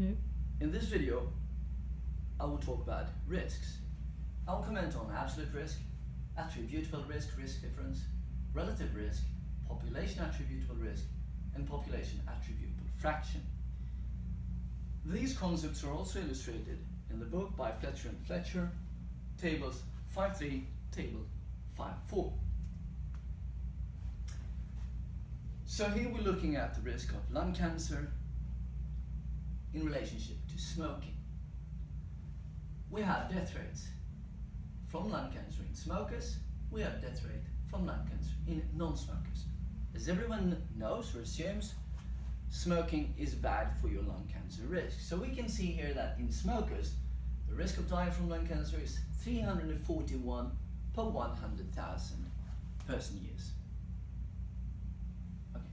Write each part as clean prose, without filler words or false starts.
No. In this video, I will talk about risks. I will comment on absolute risk, attributable risk, risk difference, relative risk, population attributable risk, and population attributable fraction. These concepts are also illustrated in the book by Fletcher and Fletcher, tables 5.3, table 5.4. So here we're looking at the risk of lung cancer in relationship to smoking. We have death rates from lung cancer in smokers. We have death rate from lung cancer in non-smokers. As everyone knows or assumes, smoking is bad for your lung cancer risk. So we can see here that in smokers, the risk of dying from lung cancer is 341 per 100,000 person years. Okay.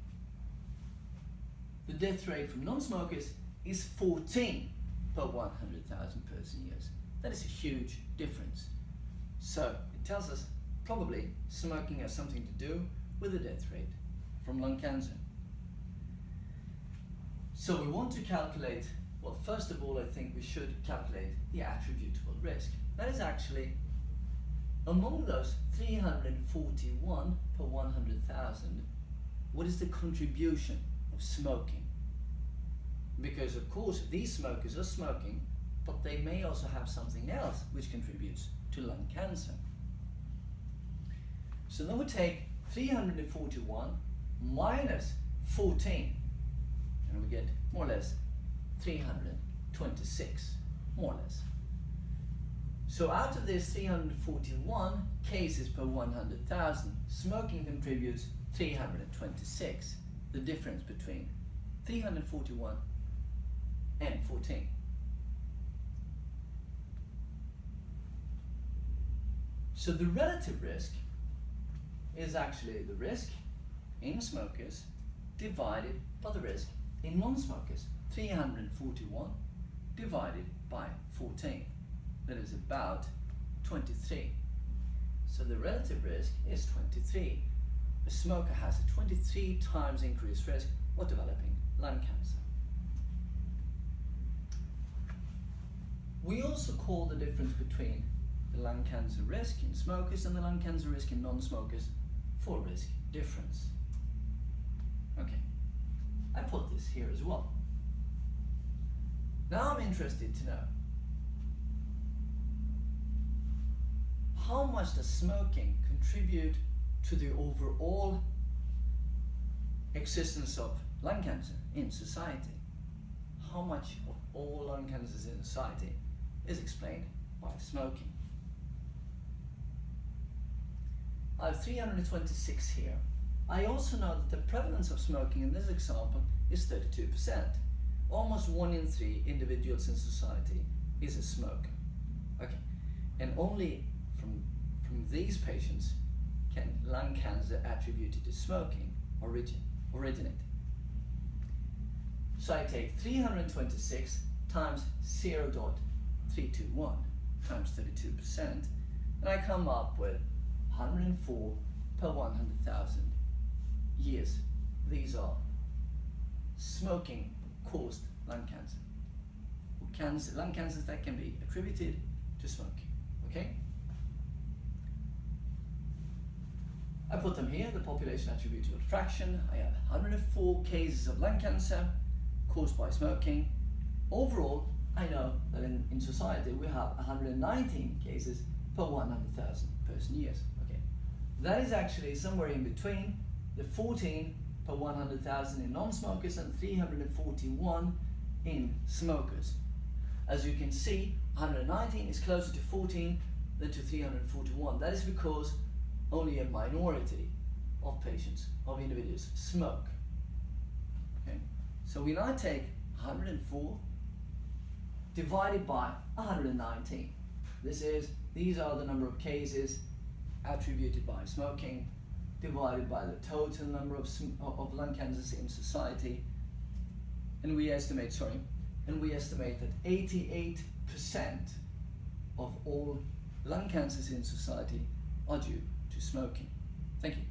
The death rate from non-smokers is 14 per 100,000 person years. That is a huge difference. So it tells us probably smoking has something to do with the death rate from lung cancer. So we want to calculate, well, first of all, I think we should calculate the attributable risk. That is actually among those 341 per 100,000, what is the contribution of smoking? Because of course these smokers are smoking, but they may also have something else which contributes to lung cancer. So then we take 341 minus 14, and we get more or less 326, more or less. So out of this 341 cases per 100,000, smoking contributes 326, the difference between 341 and 14. So the relative risk is actually the risk in smokers divided by the risk in non-smokers. 341 divided by 14. That is about 23. So the relative risk is 23. A smoker has a 23 times increased risk of developing lung cancer. We also call the difference between the lung cancer risk in smokers and the lung cancer risk in non-smokers for risk difference. Okay, I put this here as well. Now I'm interested to know, how much does smoking contribute to the overall existence of lung cancer in society? How much of all lung cancers in society is explained by smoking? I have 326 here. I also know that the prevalence of smoking in this example is 32%. Almost 1 in 3 individuals in society is a smoker. Okay, and only from these patients can lung cancer attributed to smoking originate. So I take 326 times 0.321 times 32%, and I come up with 104 per 100,000 years. These are smoking caused lung cancer. Lung cancers that can be attributed to smoking. Okay? I put them here, the population attributable fraction. I have 104 cases of lung cancer caused by smoking. Overall, I know that in society we have 119 cases per 100,000 person years. Okay, that is actually somewhere in between the 14 per 100,000 in non-smokers and 341 in smokers. As you can see, 119 is closer to 14 than to 341. That is because only a minority of patients, of individuals, smoke. Okay, so we now take 104 divided by 119. These are the number of cases attributed by smoking divided by the total number of lung cancers in society, and we estimate that 88% of all lung cancers in society are due to smoking. Thank you.